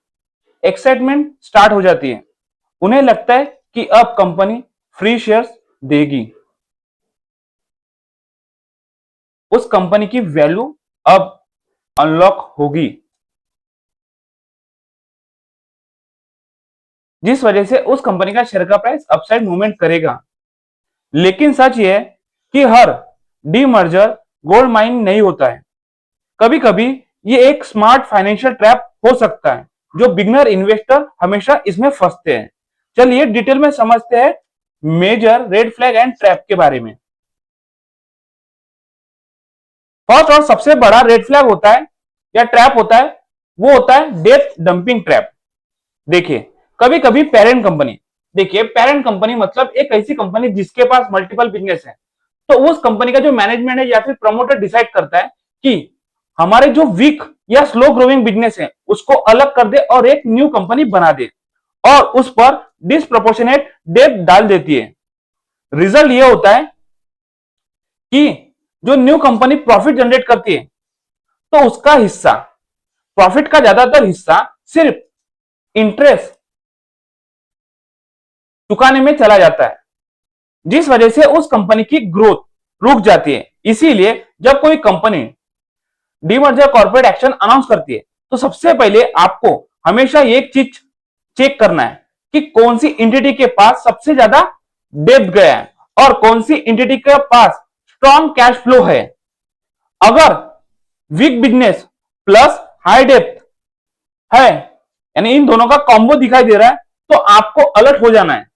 एक्साइटमेंट स्टार्ट हो जाती है। उन्हें लगता है कि अब कंपनी फ्री शेयर्स देगी, उस कंपनी की वैल्यू अब अनलॉक होगी। जिस वजह से उस कंपनी का शेयर का प्राइस अपसाइड मूवमेंट करेगा। लेकिन सच ये है कि हर डीमर्जर गोल्ड माइन नहीं होता है। कभी कभी ये एक स्मार्ट फाइनेंशियल ट्रैप हो सकता है जो बिगनर इन्वेस्टर हमेशा इसमें फंसते हैं। चलिए डिटेल में समझते हैं major red flag and trap के बारे में। फर्स्ट और सबसे बड़ा रेड फ्लैग होता है या ट्रैप होता है, वो होता है डेट डंपिंग ट्रैप। देखिए कभी कभी पेरेंट कंपनी, देखिए पेरेंट कंपनी मतलब एक ऐसी कंपनी जिसके पास मल्टीपल बिजनेस है, तो उस कंपनी का जो मैनेजमेंट है या फिर प्रमोटर डिसाइड करता है कि हमारे जो वीक या स्लो ग्रोइंग बिजनेस है उसको अलग कर दे और एक न्यू कंपनी बना दे और उस पर डिसप्रोपोर्शनेट डेट डाल देती है। रिजल्ट ये होता है कि जो न्यू कंपनी प्रॉफिट जनरेट करती है तो उसका हिस्सा, प्रॉफिट का ज्यादातर हिस्सा सिर्फ इंटरेस्ट चुकाने में चला जाता है, जिस वजह से उस कंपनी की ग्रोथ रुक जाती है। इसीलिए जब कोई company demerger corporate action announce करती है तो सबसे पहले आपको हमेशा एक चीज चेक करना है कि कौन सी एंटिटी के पास सबसे ज्यादा डेब्ट गया है और कौन सी एंटिटी के पास स्ट्रॉन्ग कैश फ्लो है। अगर वीक बिजनेस प्लस हाई डेप्थ है, यानी इन दोनों का कॉम्बो दिखाई दे रहा है, तो आपको अलर्ट हो जाना है।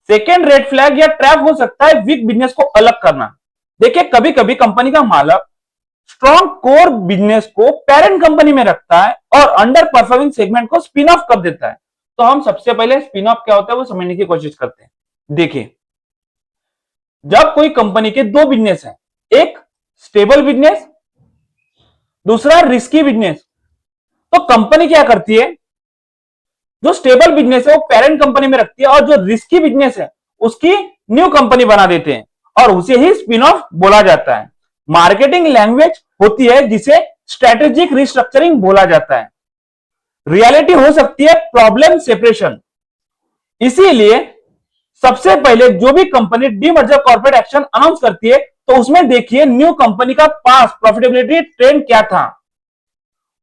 सेकेंड रेड फ्लैग या ट्रैप हो सकता है वीक बिजनेस को अलग करना। देखिए कभी कभी कंपनी का मालक स्ट्रॉन्ग कोर बिजनेस को पेरेंट कंपनी में रखता है और अंडर परफॉर्मिंग सेगमेंट को स्पिन ऑफ कर देता है। तो हम सबसे पहले स्पिन ऑफ क्या होता है वो समझने की कोशिश करते हैं। देखिए जब कोई कंपनी के दो बिजनेस है, एक स्टेबल बिजनेस, दूसरा रिस्की बिजनेस, तो कंपनी क्या करती है, जो स्टेबल बिजनेस है वो पेरेंट कंपनी में रखती है और जो रिस्की बिजनेस है उसकी न्यू कंपनी बना देते हैं और उसे ही स्पिन ऑफ बोला जाता है। मार्केटिंग लैंग्वेज होती है जिसे स्ट्रेटेजिक रिस्ट्रक्चरिंग बोला जाता है। रियलिटी हो सकती है प्रॉब्लम सेपरेशन। इसीलिए सबसे पहले जो भी company demerger corporate action announce करती है तो उसमें देखिए न्यू कंपनी का पास प्रॉफिटेबिलिटी ट्रेंड क्या था,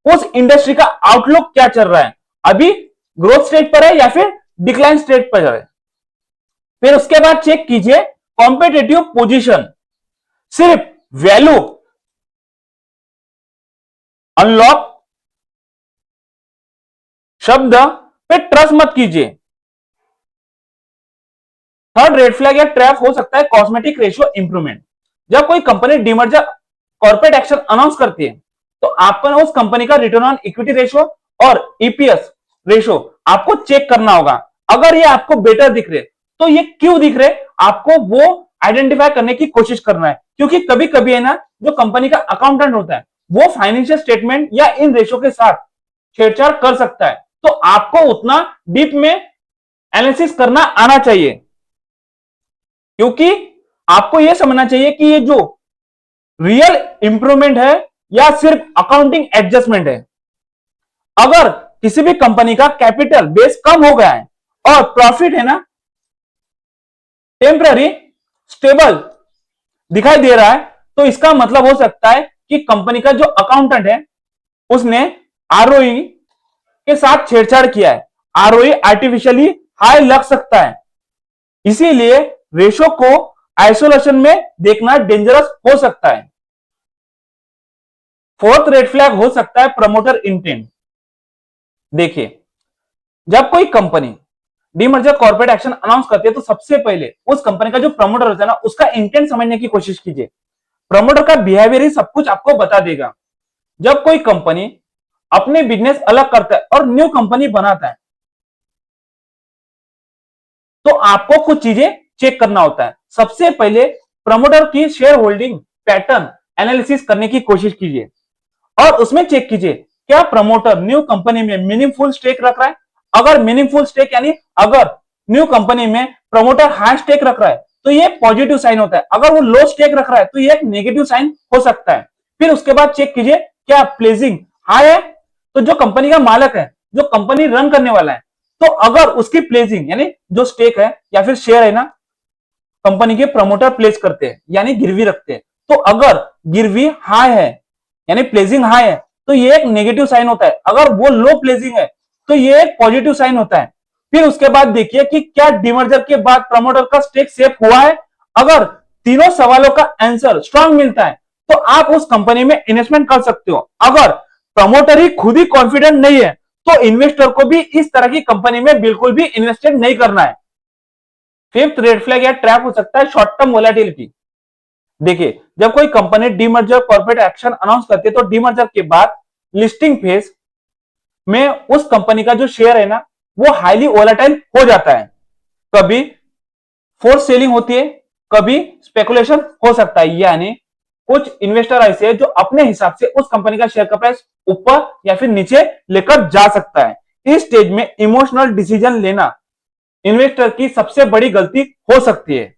उस इंडस्ट्री का आउटलुक क्या चल रहा है, अभी ग्रोथ स्टेज पर है या फिर डिक्लाइन स्टेज पर है। फिर उसके बाद चेक कीजिए कॉम्पिटिटिव पोजीशन। सिर्फ वैल्यू अनलॉक शब्द पे ट्रस्ट मत कीजिए। थर्ड रेड फ्लैग या ट्रैप हो सकता है कॉस्मेटिक रेशियो इंप्रूवमेंट। जब कोई company demerger corporate action announce करती है तो आपको उस कंपनी का रिटर्न ऑन इक्विटी रेशियो और ईपीएस रेशियो आपको चेक करना होगा। अगर ये आपको बेटर दिख रहे तो ये क्यों दिख रहे, आपको वो आइडेंटिफाई करने की कोशिश करना है। क्योंकि कभी कभी है ना, जो कंपनी का अकाउंटेंट होता है वो फाइनेंशियल स्टेटमेंट या इन रेशियो के साथ छेड़छाड़ कर सकता है, तो आपको उतना डीप में एनालिसिस करना आना चाहिए। क्योंकि आपको यह समझना चाहिए कि ये जो रियल इंप्रूवमेंट है या सिर्फ अकाउंटिंग एडजस्टमेंट है। अगर किसी भी कंपनी का कैपिटल बेस कम हो गया है और प्रॉफिट है ना टेम्पररी स्टेबल दिखाई दे रहा है, तो इसका मतलब हो सकता है कि कंपनी का जो अकाउंटेंट है उसने आरओई के साथ छेड़छाड़ किया है। आरओई आर्टिफिशियली हाई लग सकता है, इसीलिए रेशो को आइसोलेशन में देखना डेंजरस हो सकता है। फोर्थ रेड फ्लैग हो सकता है प्रमोटर इंटेंट। देखिए जब कोई company demerger corporate action announce करती है तो सबसे पहले उस कंपनी का जो प्रमोटर होता है ना उसका इंटेंट समझने की कोशिश कीजिए। प्रमोटर का बिहेवियर ही सब कुछ आपको बता देगा। जब कोई कंपनी अपने बिजनेस अलग करता है और न्यू कंपनी बनाता है तो आपको कुछ चीजें चेक करना होता है। सबसे पहले प्रमोटर की शेयर होल्डिंग पैटर्न एनालिसिस करने की कोशिश कीजिए और उसमें चेक कीजिए क्या प्रमोटर न्यू कंपनी में मीनिंगफुल स्टेक रख रहा है। अगर मीनिंगफुल स्टेक यानी अगर न्यू कंपनी में प्रमोटर हाई स्टेक रख रहा है तो ये पॉजिटिव साइन होता है। अगर वो लो स्टेक रख रहा है तो ये एक नेगेटिव साइन हो सकता है। फिर उसके बाद चेक कीजिए क्या प्लेजिंग हाई है, तो जो कंपनी का मालक है, जो कंपनी रन करने वाला है, तो अगर उसकी प्लेजिंग यानी जो स्टेक है या फिर शेयर है ना कंपनी के प्रमोटर प्लेस करते हैं यानी गिरवी रखते हैं, तो अगर गिरवी हाई है यानी प्लेजिंग हाई है तो ये एक नेगेटिव साइन होता है। अगर वो लो प्लेजिंग है तो ये एक पॉजिटिव साइन होता है। फिर उसके बाद देखिए कि क्या डीमर्जर के बाद प्रमोटर का स्टेक सेफ हुआ है। अगर तीनों सवालों का आंसर स्ट्रांग मिलता है तो आप उस कंपनी में इन्वेस्टमेंट कर सकते हो। अगर प्रमोटर ही खुद ही कॉन्फिडेंट नहीं है तो इन्वेस्टर को भी इस तरह की कंपनी में बिल्कुल भी इन्वेस्टेड नहीं करना है। फिफ्थ रेड फ्लैग या ट्रैप हो सकता है शॉर्ट टर्म वोलेटिलिटी। देखिए, जब कोई company demerger corporate action announce करती है तो डीमर्जर के बाद लिस्टिंग फेज में उस कंपनी का जो शेयर है ना वो हाईली वोलेटाइल हो जाता है। कभी फोर्स सेलिंग होती है, कभी स्पेकुलेशन हो सकता है, यानी कुछ इन्वेस्टर ऐसे हैं जो अपने हिसाब से उस कंपनी का शेयर का प्राइस ऊपर या फिर नीचे लेकर जा सकता है। इस स्टेज में इमोशनल डिसीजन लेना इन्वेस्टर की सबसे बड़ी गलती हो सकती है।